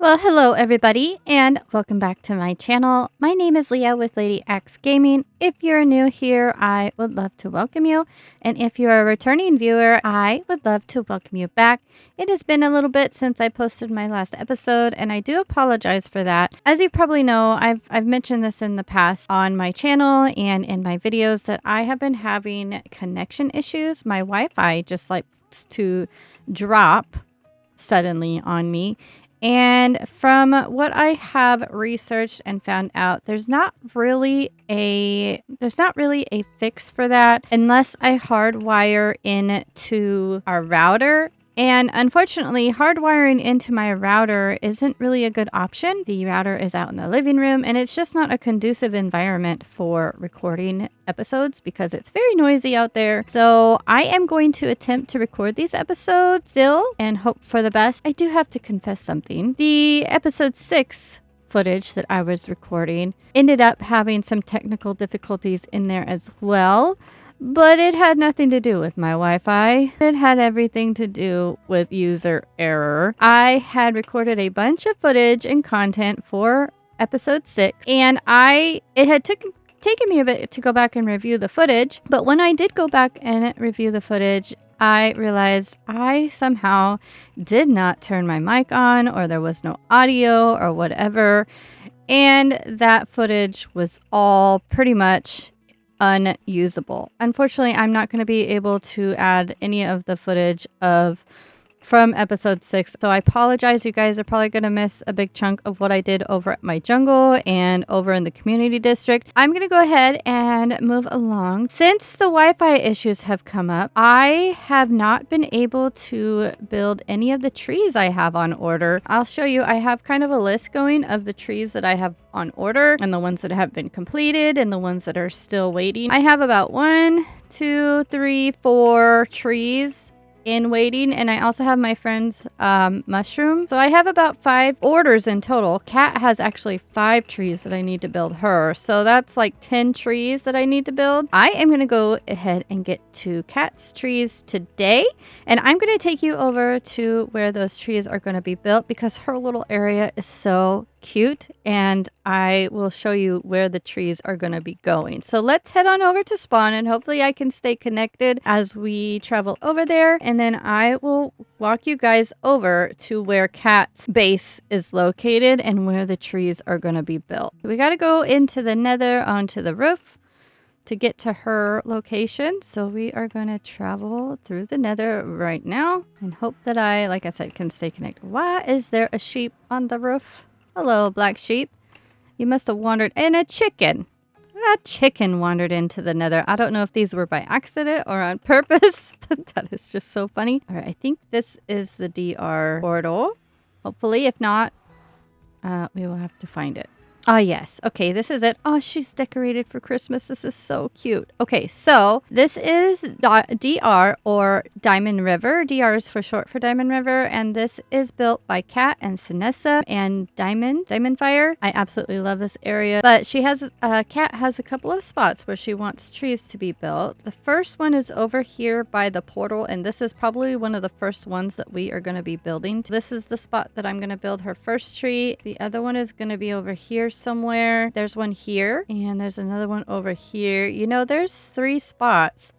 Well, hello everybody, and welcome back to my channel. My name is Leah with Lady X Gaming. If you're new here, I would love to welcome you. And if you're a returning viewer, I would love to welcome you back. It has been a little bit since I posted my last episode, and I do apologize for that. As you probably know, I've mentioned this in the past on my channel and in my videos that I have been having connection issues. My Wi-Fi just likes to drop suddenly on me. And from what I have researched and found out, there's not really a fix for that unless I hardwire into our router. And unfortunately, hardwiring into my router isn't really a good option. The router is out in the living room, and it's just not a conducive environment for recording episodes because it's very noisy out there. So I am going to attempt to record these episodes still and hope for the best. I do have to confess something. The episode 6 footage that I was recording ended up having some technical difficulties in there as well. But it had nothing to do with my Wi-Fi. It had everything to do with user error. I had recorded a bunch of footage and content for episode 6, and it had taken me a bit to go back and review the footage. But when I did go back and review the footage, I realized I somehow did not turn my mic on, or there was no audio or whatever. And that footage was all pretty much unusable. Unfortunately, I'm not going to be able to add any of the footage from episode 6. So I apologize. You guys are probably going to miss a big chunk of what I did over at my jungle and over in the community district. I'm going to go ahead and move along. Since the Wi-Fi issues have come up, I have not been able to build any of the trees I have on order. I'll show you. I have kind of a list going of the trees that I have on order and the ones that have been completed and the ones that are still waiting. I have about 1, 2, 3, 4 trees in waiting, and I also have my friend's mushroom. So I have about 5 orders in total. Kat has actually 5 trees that I need to build her. So that's like 10 trees that I need to build. I am going to go ahead and get to Kat's trees today, and I'm going to take you over to where those trees are going to be built because her little area is so cute, and I will show you where the trees are going to be going. So let's head on over to spawn, and hopefully I can stay connected as we travel over there, and then I will walk you guys over to where Kat's base is located and where the trees are going to be built. We got to go into the nether onto the roof to get to her location. So we are going to travel through the nether right now and hope that I, like I said, can stay connected. Why is there a sheep on the roof? Hello, black sheep. You must have wandered. And a chicken. A chicken wandered into the nether. I don't know if these were by accident or on purpose, but that is just so funny. All right, I think this is the DR portal. Hopefully, if not, we will have to find it. Ah, yes. Okay, this is it. Oh, she's decorated for Christmas. This is so cute. Okay, so this is DR, or Diamond River. DR is for short for Diamond River, and this is built by Kat and Sinessa and Diamond Fire. I absolutely love this area, but she has, Kat has a couple of spots where she wants trees to be built. The first one is over here by the portal, and this is probably one of the first ones that we are going to be building. This is the spot that I'm going to build her first tree. The other one is going to be over here somewhere. There's one here, and there's another one over here. You know, there's 3 spots.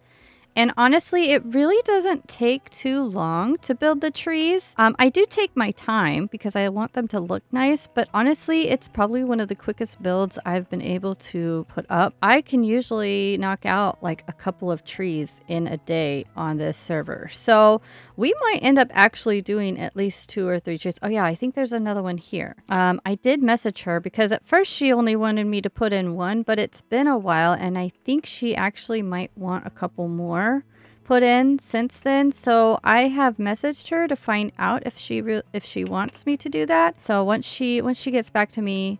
And honestly, it really doesn't take too long to build the trees. I do take my time because I want them to look nice, but honestly, it's probably one of the quickest builds I've been able to put up. I can usually knock out like a couple of trees in a day on this server. So we might end up actually doing at least 2 or 3 trees. Oh yeah, I think there's another one here. I did message her because at first she only wanted me to put in 1, but it's been a while, and I think she actually might want a couple more put in since then. So I have messaged her to find out if she wants me to do that. So once she gets back to me,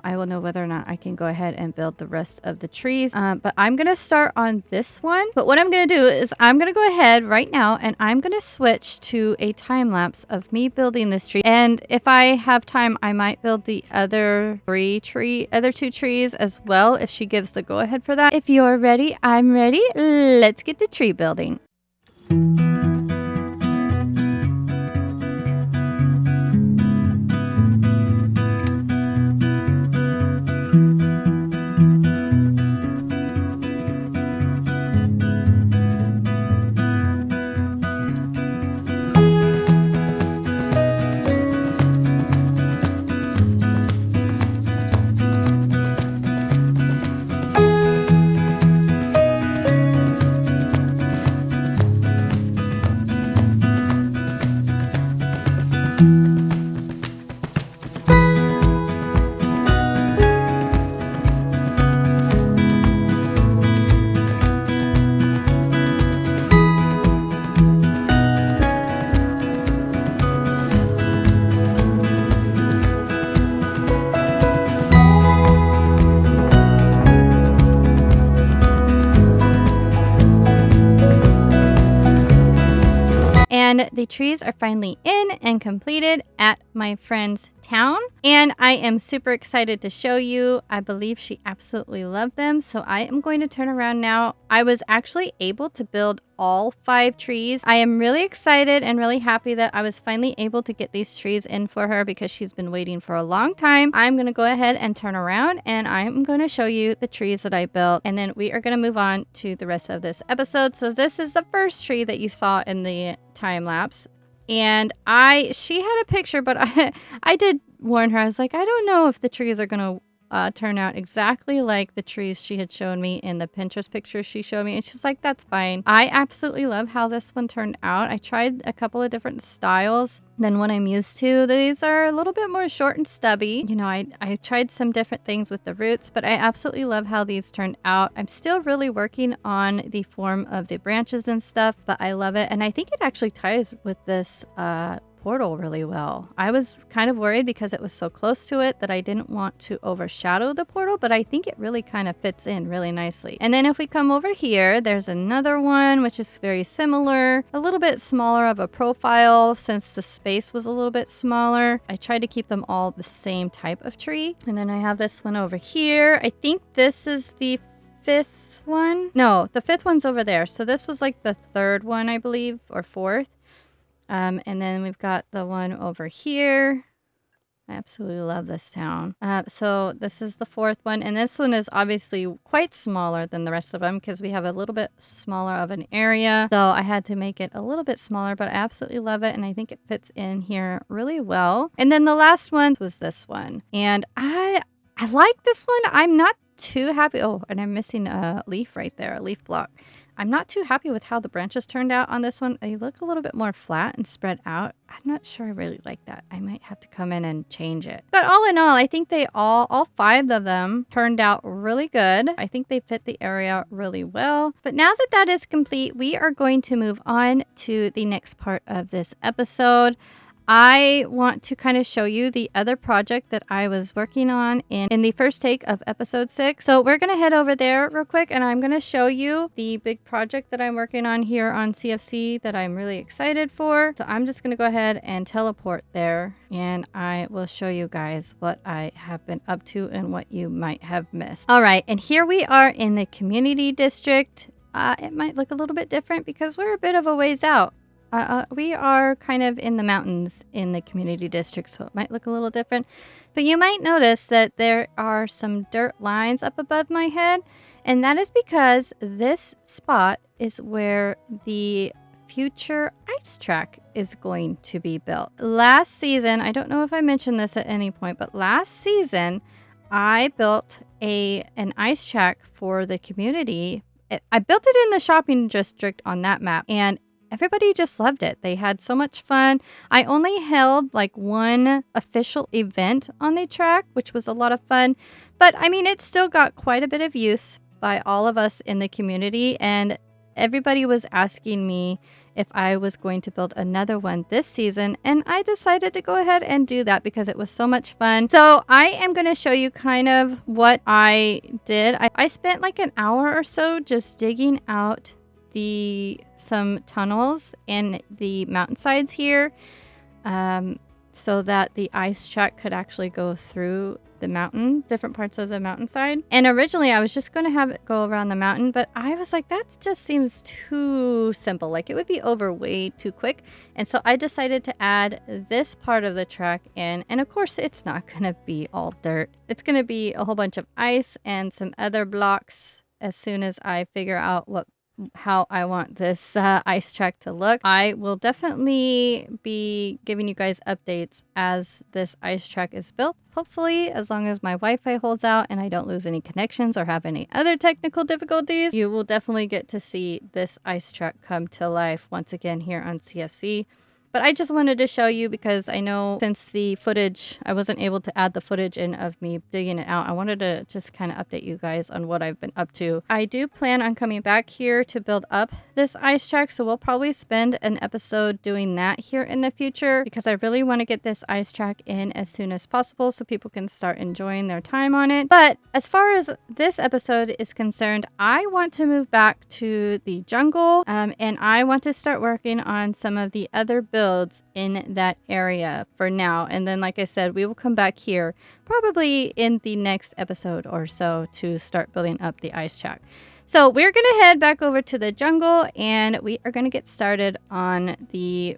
I will know whether or not I can go ahead and build the rest of the trees. But I'm going to start on this one. But what I'm going to do is I'm going to go ahead right now and I'm going to switch to a time lapse of me building this tree. And if I have time, I might build the other 2 trees as well if she gives the go ahead for that. If you're ready, I'm ready. Let's get the tree building. And the trees are finally in and completed at my friend's town. And I am super excited to show you. I believe she absolutely loved them. So I am going to turn around now. I was actually able to build all 5 trees. I am really excited and really happy that I was finally able to get these trees in for her because she's been waiting for a long time. I'm going to go ahead and turn around and I'm going to show you the trees that I built. And then we are going to move on to the rest of this episode. So this is the first tree that you saw in the time lapse. And she had a picture, but I did warn her. I was like, I don't know if the trees are going to turn out exactly like the trees she had shown me in the Pinterest picture she showed me. And she's like, that's fine. I absolutely love how this one turned out. I tried a couple of different styles than what I'm used to. These are a little bit more short and stubby. You know, I tried some different things with the roots, but I absolutely love how these turned out. I'm still really working on the form of the branches and stuff, but I love it. And I think it actually ties with this portal really well. I was kind of worried because it was so close to it that I didn't want to overshadow the portal, but I think it really kind of fits in really nicely. And then if we come over here, there's another one which is very similar, a little bit smaller of a profile since the space was a little bit smaller. I tried to keep them all the same type of tree. And then I have this one over here. I think this is the 5th one. No, the 5th one's over there. So this was like the 3rd one, I believe, or 4th. And then we've got the one over here. I absolutely love this town. So this is the 4th one. And this one is obviously quite smaller than the rest of them because we have a little bit smaller of an area. So I had to make it a little bit smaller, but I absolutely love it. And I think it fits in here really well. And then the last one was this one. And I like this one. I'm not too happy. Oh, and I'm missing a leaf right there, a leaf block. I'm not too happy with how the branches turned out on this one. They look a little bit more flat and spread out. I'm not sure I really like that. I might have to come in and change it. But all in all, I think they all 5 of them turned out really good. I think they fit the area really well. But now that that is complete, we are going to move on to the next part of this episode. I want to kind of show you the other project that I was working on in the first take of episode 6. So we're going to head over there real quick and I'm going to show you the big project that I'm working on here on CFC that I'm really excited for. So I'm just going to go ahead and teleport there and I will show you guys what I have been up to and what you might have missed. All right, and here we are in the community district. It might look a little bit different because we're a bit of a ways out. We are kind of in the mountains in the community district, so it might look a little different. But you might notice that there are some dirt lines up above my head, and that is because this spot is where the future ice track is going to be built. Last season, I don't know if I mentioned this at any point, but last season, I built an ice track for the community. I built it in the shopping district on that map, and everybody just loved it. They had so much fun. I only held like one official event on the track, which was a lot of fun. But I mean, it still got quite a bit of use by all of us in the community. And everybody was asking me if I was going to build another one this season. And I decided to go ahead and do that because it was so much fun. So I am going to show you kind of what I did. I spent like an hour or so just digging out some tunnels in the mountainsides here so that the ice track could actually go through the mountain, different parts of the mountainside. And originally I was just going to have it go around the mountain, but I was like, that just seems too simple. Like it would be over way too quick. And so I decided to add this part of the track in. And of course, it's not going to be all dirt. It's going to be a whole bunch of ice and some other blocks as soon as I figure out how I want this ice track to look. I will definitely be giving you guys updates as this ice track is built. Hopefully, as long as my Wi-Fi holds out and I don't lose any connections or have any other technical difficulties, you will definitely get to see this ice track come to life once again here on CFC. But I just wanted to show you because I know since the footage, I wasn't able to add the footage in of me digging it out. I wanted to just kind of update you guys on what I've been up to. I do plan on coming back here to build up this ice track, so we'll probably spend an episode doing that here in the future because I really want to get this ice track in as soon as possible so people can start enjoying their time on it. But as far as this episode is concerned, I want to move back to the jungle and I want to start working on some of the other builds in that area for now. And then, like I said, we will come back here probably in the next episode or so to start building up the ice track. So we're going to head back over to the jungle and we are going to get started on the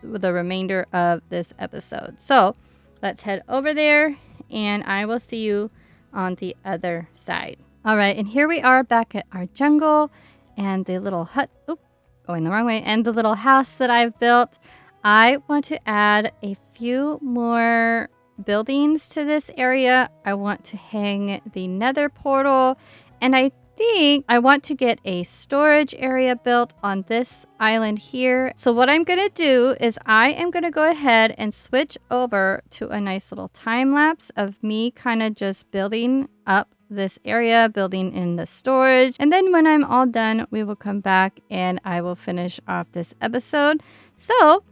remainder of this episode. So let's head over there and I will see you on the other side. All right, and here we are back at our jungle and the little hut. Oop, going the wrong way. And the little house that I've built. I want to add a few more buildings to this area. I want to hang the nether portal. And I think I want to get a storage area built on this island here. So what I'm going to do is I am going to go ahead and switch over to a nice little time lapse of me kind of just building up this area, building in the storage. And then when I'm all done, we will come back and I will finish off this episode. So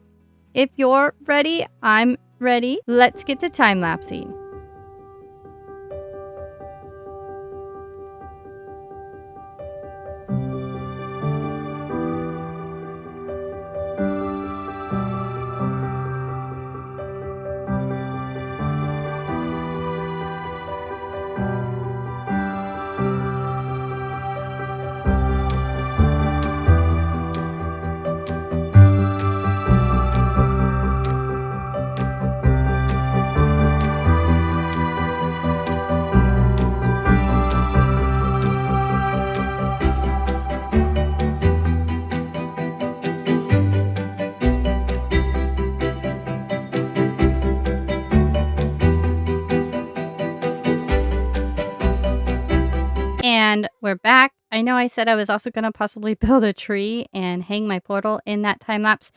if you're ready, I'm ready. Let's get to time lapsing. And we're back. I know I said I was also going to possibly build a tree and hang my portal in that time lapse,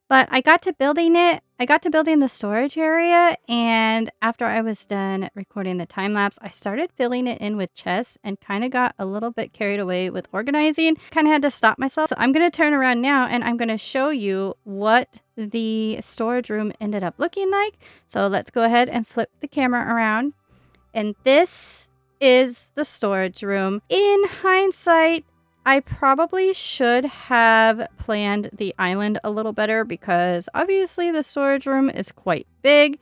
but I got to building it. I got to building the storage area, and after I was done recording the time lapse, I started filling it in with chests and kind of got a little bit carried away with organizing. Kind of had to stop myself. So I'm going to turn around now and I'm going to show you what the storage room ended up looking like. So let's go ahead and flip the camera around. And this is the storage room. In hindsight, I probably should have planned the island a little better because obviously the storage room is quite big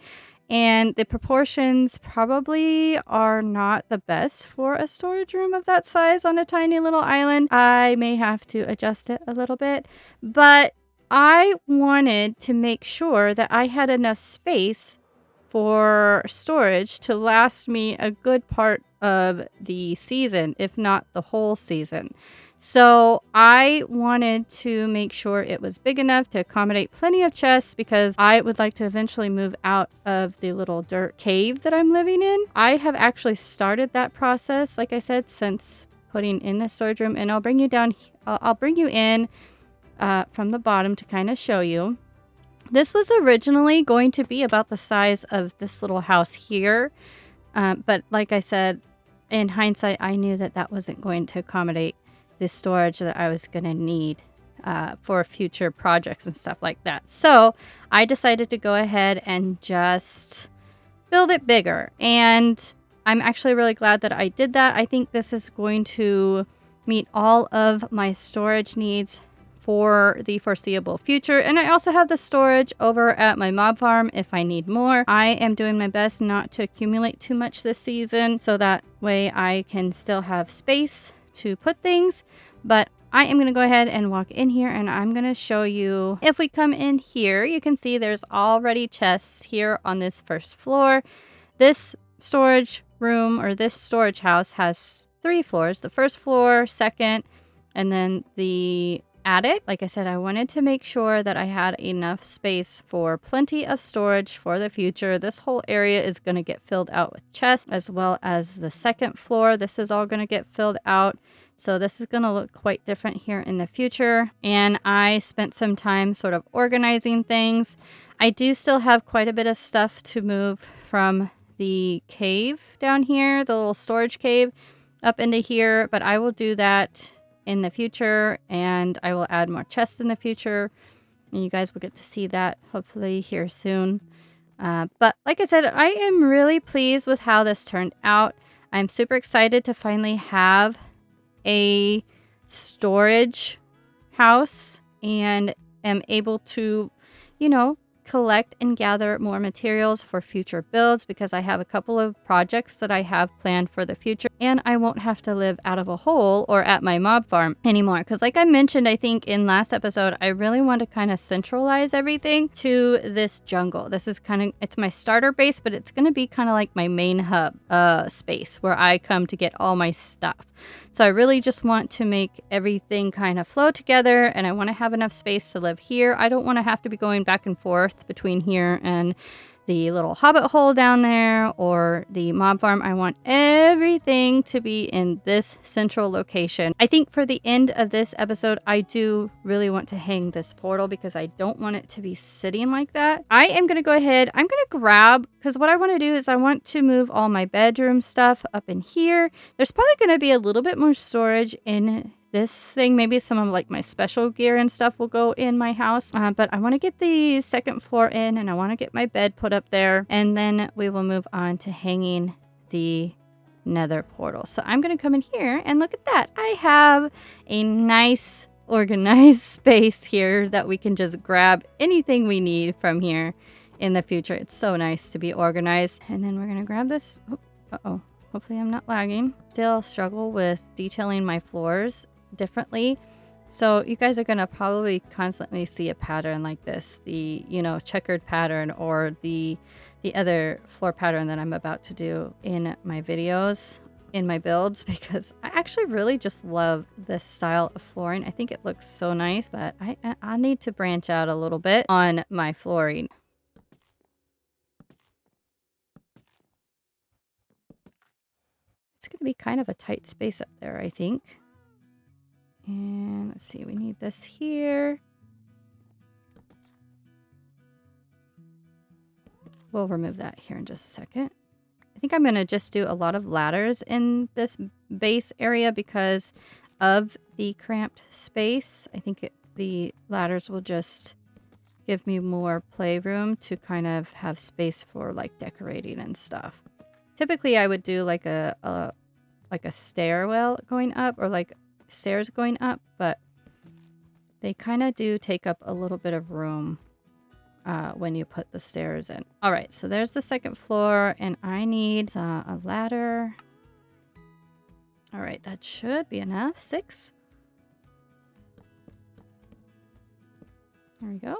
and the proportions probably are not the best for a storage room of that size on a tiny little island. I may have to adjust it a little bit, but I wanted to make sure that I had enough space for storage to last me a good part of the season, if not the whole season. So I wanted to make sure it was big enough to accommodate plenty of chests because I would like to eventually move out of the little dirt cave that I'm living in. I have actually started that process, like I said, since putting in the storage room, and I'll bring you down. I'll bring you in from the bottom to kind of show you. This was originally going to be about the size of this little house here. But like I said, in hindsight, I knew that that wasn't going to accommodate the storage that I was going to need for future projects and stuff like that. So I decided to go ahead and just build it bigger. And I'm actually really glad that I did that. I think this is going to meet all of my storage needs for the foreseeable future. And I also have the storage over at my mob farm if I need more. I am doing my best not to accumulate too much this season so that way I can still have space to put things. But I am going to go ahead and walk in here and I'm going to show you. If we come in here, you can see there's already chests here on this first floor. This storage room or this storage house has 3 floors. The first floor, second, and then the attic. Like I said, I wanted to make sure that I had enough space for plenty of storage for the future. This whole area is going to get filled out with chests, as well as the second floor. This is all going to get filled out. So this is going to look quite different here in the future. And I spent some time sort of organizing things. I do still have quite a bit of stuff to move from the cave down here, the little storage cave, up into here, but I will do that in the future, and I will add more chests in the future, and you guys will get to see that hopefully here soon. But like I said, I am really pleased with how this turned out. I'm super excited to finally have a storage house and am able to, you know, collect and gather more materials for future builds, because I have a couple of projects that I have planned for the future, and I won't have to live out of a hole or at my mob farm anymore. Because like I mentioned, I think in last episode, I really want to kind of centralize everything to this jungle. This is kind of, it's my starter base, but it's going to be kind of like my main hub space where I come to get all my stuff. So I really just want to make everything kind of flow together, and I want to have enough space to live here. I don't want to have to be going back and forth between here and the little hobbit hole down there or the mob farm. I want everything to be in this central location. I think for the end of this episode, I do really want to hang this portal because I don't want it to be sitting like that. I am going to go ahead. I'm going to grab, because what I want to do is I want to move all my bedroom stuff up in here. There's probably going to be a little bit more storage in this thing. Maybe some of like my special gear and stuff will go in my house, but I want to get the second floor in, and I want to get my bed put up there, and then we will move on to hanging the nether portal. So I'm going to come in here and look at that. I have a nice organized space here that we can just grab anything we need from here in the future. It's so nice to be organized. And then we're going to grab this. Uh-oh. Hopefully I'm not lagging. Still struggle with detailing my floors differently. So you guys are going to probably constantly see a pattern like this. The, you know, checkered pattern, or the other floor pattern that I'm about to do in my videos, in my builds, because I actually really just love this style of flooring. I think it looks so nice, but I need to branch out a little bit on my flooring. It's going to be kind of a tight space up there, I think. And let's see, we need this here. We'll remove that here in just a second. I think I'm going to just do a lot of ladders in this base area because of the cramped space. I think the ladders will just give me more playroom to kind of have space for like decorating and stuff. Typically, I would do like a stairwell going up, or like stairs going up, but they kind of do take up a little bit of room when you put the stairs in. All right, so there's the second floor, and I need a ladder. All right, that should be enough. 6. There we go.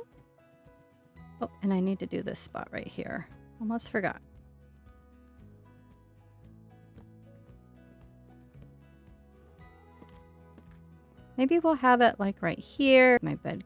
Oh, and I need to do this spot right here. Almost forgot. Maybe we'll have it like right here, my bed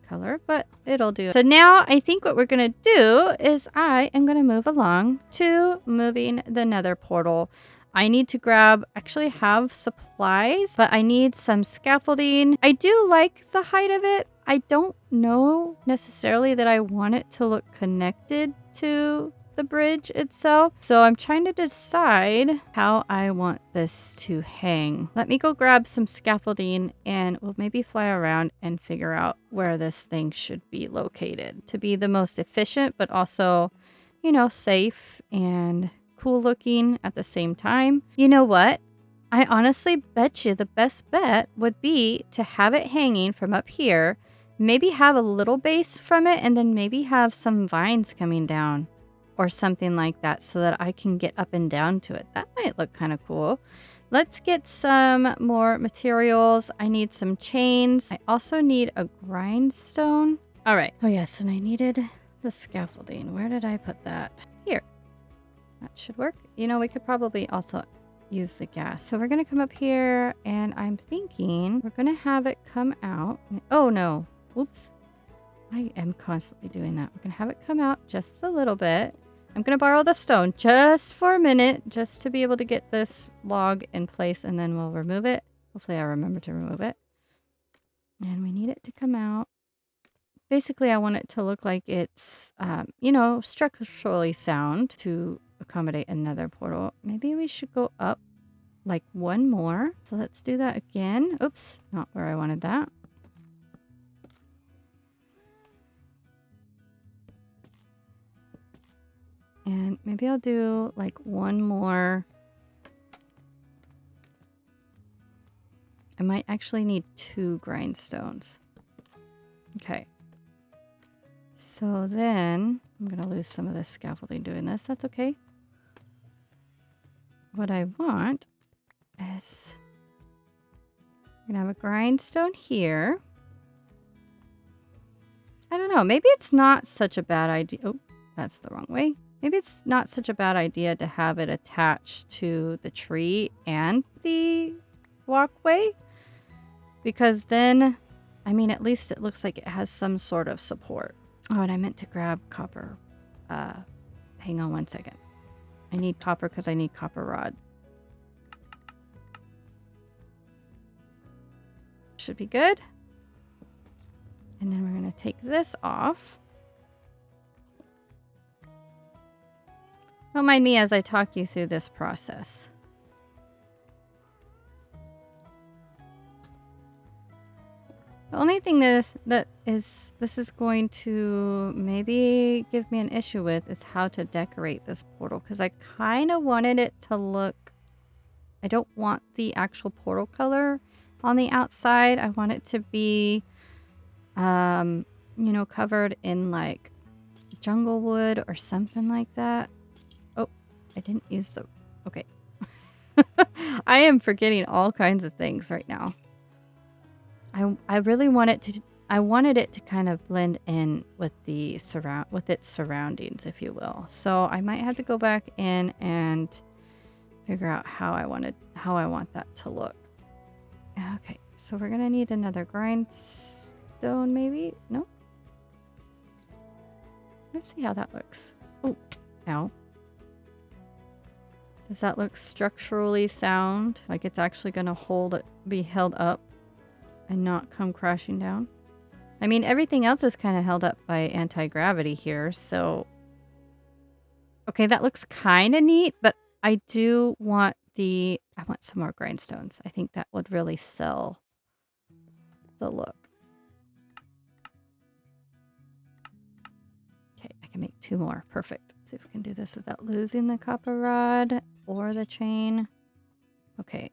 color, but it'll do. So now I think what we're going to do is I am going to move along to moving the nether portal. I need to actually have supplies, but I need some scaffolding. I do like the height of it. I don't know necessarily that I want it to look connected to the bridge itself. So I'm trying to decide how I want this to hang. Let me go grab some scaffolding, and we'll maybe fly around and figure out where this thing should be located to be the most efficient, but also, you know, safe and cool looking at the same time. You know what? I honestly bet you the best bet would be to have it hanging from up here, maybe have a little base from it, and then maybe have some vines coming down or something like that so that I can get up and down to it. That might look kind of cool. Let's get some more materials. I need some chains. I also need a grindstone. All right. Oh yes, and I needed the scaffolding. Where did I put that? Here. That should work. You know, we could probably also use the gas. So we're going to come up here, and I'm thinking we're going to have it come out. Oh, no. Oops. I am constantly doing that. We're going to have it come out just a little bit. I'm going to borrow the stone just for a minute, just to be able to get this log in place, and then we'll remove it. Hopefully I remember to remove it. And we need it to come out. Basically, I want it to look like it's, you know, structurally sound to accommodate another portal. Maybe we should go up like one more. So let's do that again. Oops, not where I wanted that. And maybe I'll do like one more. I might actually need 2 grindstones. Okay. So then I'm going to lose some of this scaffolding doing this. That's okay. What I want is I'm going to have a grindstone here. I don't know. Maybe it's not such a bad idea. Oh, that's the wrong way. Maybe it's not such a bad idea to have it attached to the tree and the walkway. Because then, I mean, at least it looks like it has some sort of support. Oh, and I meant to grab copper. Hang on one second. I need copper because I need copper rod. Should be good. And then we're going to take this off. Don't mind me as I talk you through this process. The only thing this is going to maybe give me an issue with is how to decorate this portal, because I kind of wanted it to look, I don't want the actual portal color on the outside. I want it to be, you know, covered in like jungle wood or something like that. Oh, I didn't use the, okay. I am forgetting all kinds of things right now. I really wanted it to kind of blend in with the with its surroundings, if you will. So I might have to go back in and figure out how I want that to look. Okay, so we're gonna need another grindstone, maybe? No. Let's see how that looks. Oh, ow. Does that look structurally sound? Like it's actually gonna be held up and not come crashing down? I mean, everything else is kind of held up by anti-gravity here, so... Okay, that looks kind of neat, but I do want I want some more grindstones. I think that would really sell the look. Okay, I can make 2 more. Perfect. See if we can do this without losing the copper rod or the chain. Okay.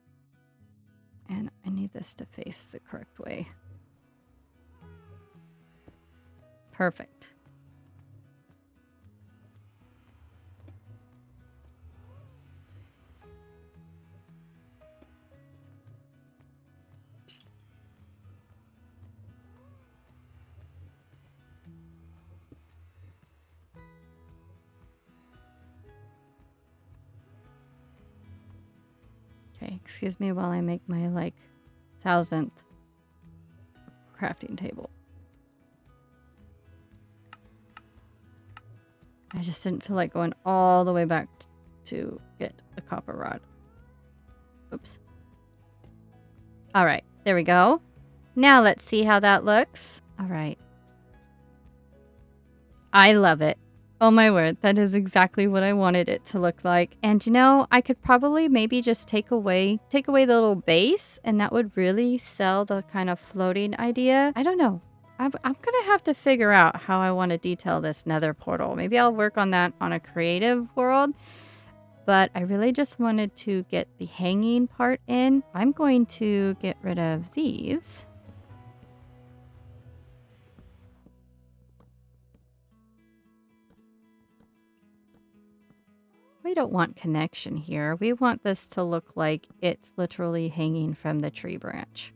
And I need this to face the correct way. Perfect. Okay, excuse me while I make my, like, 1000th crafting table. I just didn't feel like going all the way back to get a copper rod. Oops. Alright, there we go. Now let's see how that looks. Alright. I love it. Oh my word, that is exactly what I wanted it to look like. And you know, I could probably maybe just take away the little base, and that would really sell the kind of floating idea. I don't know. I'm gonna have to figure out how I want to detail this nether portal. Maybe I'll work on that on a creative world. But I really just wanted to get the hanging part in. I'm going to get rid of these. We don't want connection here. We want this to look like it's literally hanging from the tree branch.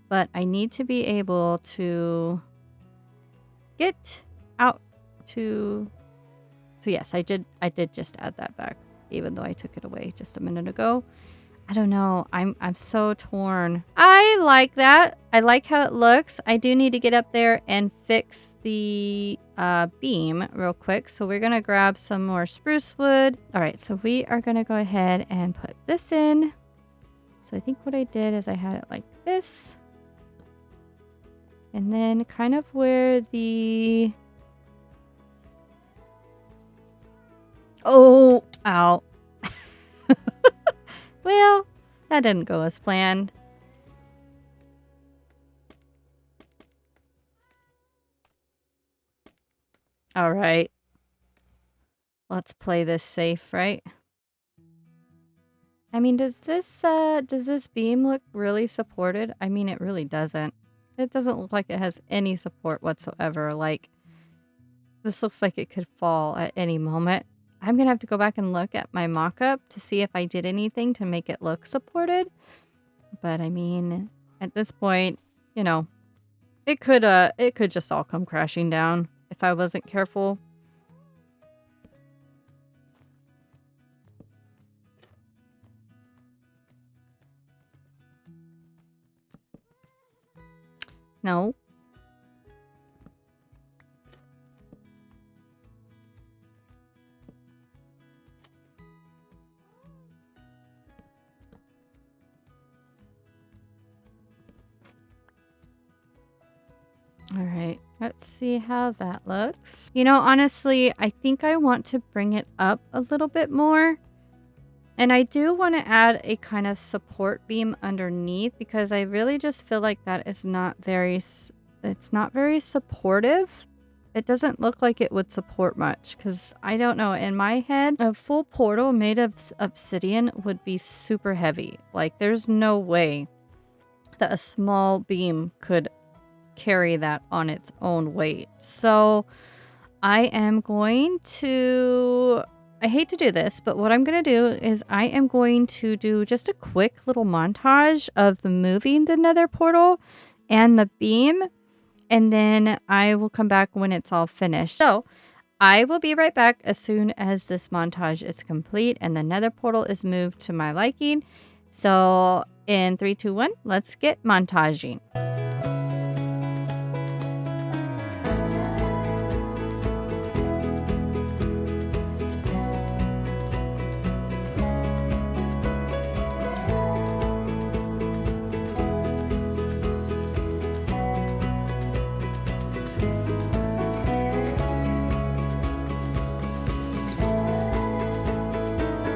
But I need to be able to get out to... So yes, I did just add that back. even though I took it away just a minute ago. I don't know. I'm so torn. I like that. I like how it looks. I do need to get up there and fix the beam real quick. So we're going to grab some more spruce wood. All right, so we are going to go ahead and put this in. So I think what I did is I had it like this. And then kind of where the... Oh, ow. Well, that didn't go as planned. All right. Let's play this safe, right? I mean, does this beam look really supported? I mean, it really doesn't. It doesn't look like it has any support whatsoever. Like, this looks like it could fall at any moment. I'm gonna have to go back and look at my mock-up to see if I did anything to make it look supported. But I mean, at this point, you know, it could just all come crashing down if I wasn't careful. No. All right, let's see how that looks. You know, honestly, I think I want to bring it up a little bit more. And I do want to add a kind of support beam underneath because I really just feel like that is not very, it's not very supportive. It doesn't look like it would support much because I don't know. In my head, a full portal made of obsidian would be super heavy. Like there's no way that a small beam could carry that on its own weight. So I am going to... I hate to do this, but what I'm going to do is I am going to do just a quick little montage of moving the nether portal and the beam, and then I will come back when it's all finished. So I will be right back as soon as this montage is complete and the nether portal is moved to my liking. So in 3, 2, 1, let's get montaging.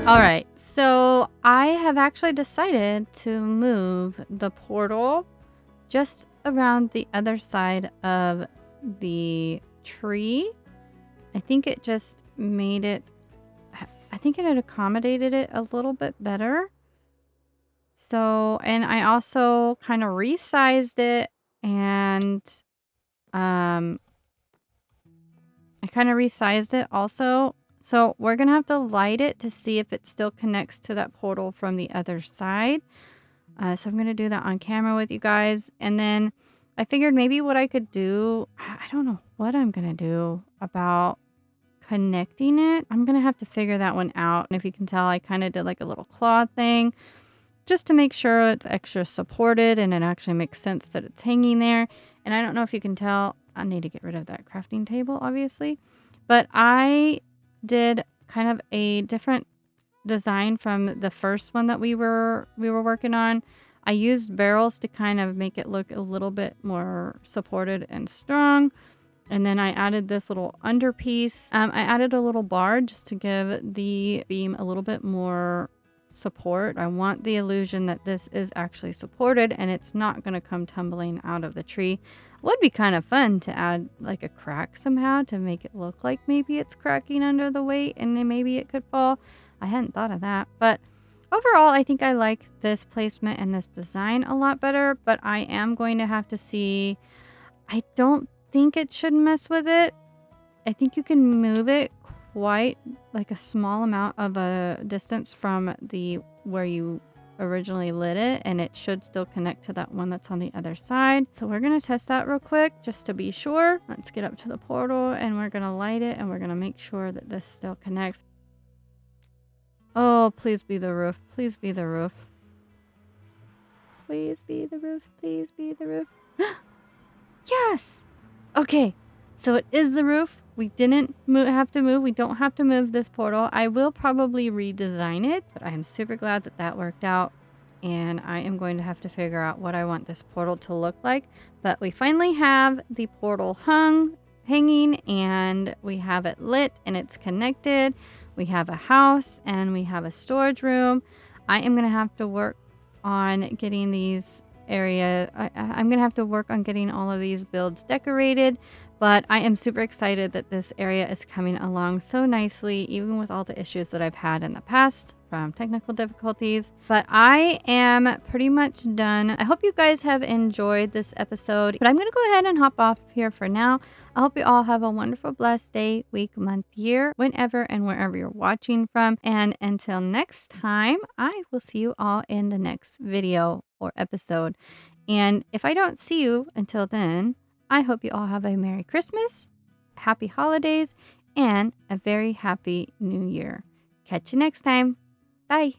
All right, so I have actually decided to move the portal just around the other side of the tree. I think it just made it, I think it had accommodated it a little bit better. So, and I also kind of resized it and I kind of resized it also. So we're going to have to light it to see if it still connects to that portal from the other side. So I'm going to do that on camera with you guys. And then I figured maybe what I could do, I don't know what I'm going to do about connecting it. I'm going to have to figure that one out. And if you can tell, I kind of did like a little claw thing just to make sure it's extra supported and it actually makes sense that it's hanging there. And I don't know if you can tell, I need to get rid of that crafting table, obviously. But I did kind of a different design from the first one that we were working on. I used barrels to kind of make it look a little bit more supported and strong. And then I added this little underpiece. I added a little bar just to give the beam a little bit more support. I want the illusion that this is actually supported and it's not going to come tumbling out of the tree. Would be kind of fun to add like a crack somehow to make it look like maybe it's cracking under the weight and then maybe it could fall. I hadn't thought of that, but overall I think I like this placement and this design a lot better, but I am going to have to see. I don't think it should mess with it. I think you can move it quite like a small amount of a distance from the where you originally lit it, and it should still connect to that one that's on the other side. So we're going to test that real quick just to be sure. Let's get up to the portal and we're going to light it and we're going to make sure that this still connects. Oh, please be the roof. Please be the roof. Please be the roof. Please be the roof. Yes! Okay, so it is the roof. We didn't have to move. We don't have to move this portal. I will probably redesign it, but I am super glad that that worked out. And I am going to have to figure out what I want this portal to look like. But we finally have the portal hanging, and we have it lit, and it's connected. We have a house, and we have a storage room. I am going to have to work on getting these I'm gonna have to work on getting all of these builds decorated, but I am super excited that this area is coming along so nicely, even with all the issues that I've had in the past from technical difficulties. But I am pretty much done. I hope you guys have enjoyed this episode, but I'm gonna go ahead and hop off here for now. I hope you all have a wonderful, blessed day, week, month, year, whenever and wherever you're watching from. And until next time, I will see you all in the next video or episode. And if I don't see you until then, I hope you all have a Merry Christmas, Happy Holidays, and a very Happy New Year. Catch you next time. Bye.